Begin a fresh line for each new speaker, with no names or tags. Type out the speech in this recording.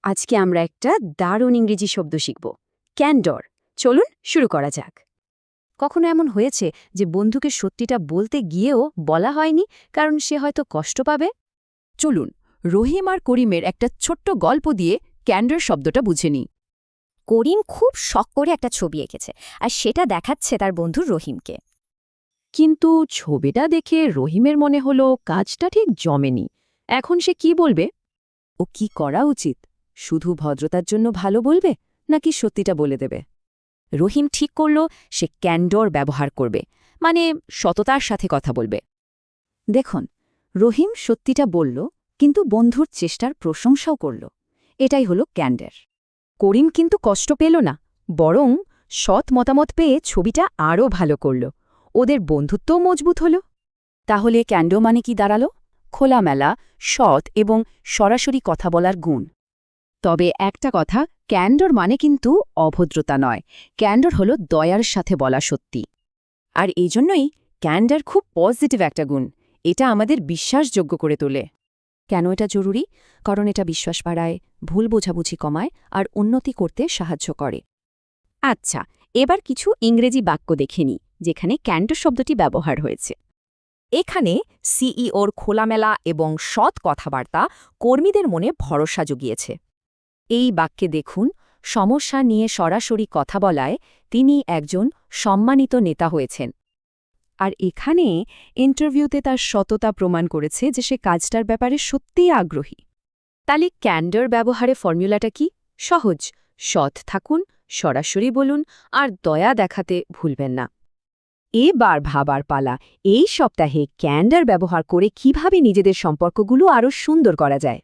আজকে আমরা একটা দারুণ ইংরেজি শব্দ শিখব, ক্যান্ডর। চলুন শুরু করা যাক। কখনো এমন হয়েছে যে বন্ধুকে সত্যিটা বলতে গিয়েও বলা হয়নি কারণ সে হয়তো কষ্ট পাবে?
চলুন রহিম আর করিমের একটা ছোট্ট গল্প দিয়ে ক্যান্ডার শব্দটা বুঝে নিই।
করিম খুব শখ করে একটা ছবি এঁকেছে আর সেটা দেখাচ্ছে তার বন্ধু রহিমকে।
কিন্তু ছবিটা দেখে রহিমের মনে হলো কাজটা ঠিক জমেনি। এখন সে কি বলবে? ও কি করা উচিত? শুধু ভদ্রতার জন্য ভালো বলবে নাকি সত্যিটা বলে দেবে? রহিম ঠিক করল সে ক্যান্ডর ব্যবহার করবে, মানে সততার সাথে কথা বলবে।
দেখুন, রহিম সত্যিটা বলল, কিন্তু বন্ধুর চেষ্টার প্রশংসাও করল। এটাই হলো ক্যান্ডার।
করিম কিন্তু কষ্ট পেল না, বরং সৎ মতামত পেয়ে ছবিটা আরও ভালো করল। ওদের বন্ধুত্বও মজবুত হল।
তাহলে ক্যান্ডো মানে কি দাঁড়ালো? খোলামেলা, সৎ এবং সরাসরি কথা বলার গুণ।
তবে একটা কথা, ক্যান্ডর মানে কিন্তু অভদ্রতা নয়। ক্যান্ডর হলো দয়ার সাথে বলা সত্যি।
আর এই জন্যই ক্যান্ডার খুব পজিটিভ একটা গুণ। এটা আমাদের বিশ্বাসযোগ্য করে তোলে। কেন এটা জরুরি? কারণ এটা বিশ্বাস বাড়ায়, ভুল বোঝাবুঝি কমায় আর উন্নতি করতে সাহায্য করে।
আচ্ছা, এবার কিছু ইংরেজি বাক্য দেখে নিই যেখানে ক্যান্ডর শব্দটি ব্যবহার হয়েছে।
এখানে সিইওর খোলামেলা এবং সৎ কথাবার্তা কর্মীদের মনে ভরসা জুগিয়েছে।
এই বাক্যে দেখুন, সমস্যা নিয়ে সরাসরি কথা বলায় তিনি একজন সম্মানিত নেতা হয়েছেন। আর এখানে ইন্টারভিউতে তার সততা প্রমাণ করেছে যে সে কাজটার ব্যাপারে সত্যিই আগ্রহী। তাহলে ক্যান্ডর ব্যবহারে ফর্মুলাটা কি? সহজ, সৎ থাকুন, সরাসরি বলুন আর দয়া দেখাতে ভুলবেন না। এবার ভাবার পালা, এই সপ্তাহে ক্যান্ডর ব্যবহার করে কিভাবে নিজেদের সম্পর্কগুলো আরও সুন্দর করা যায়।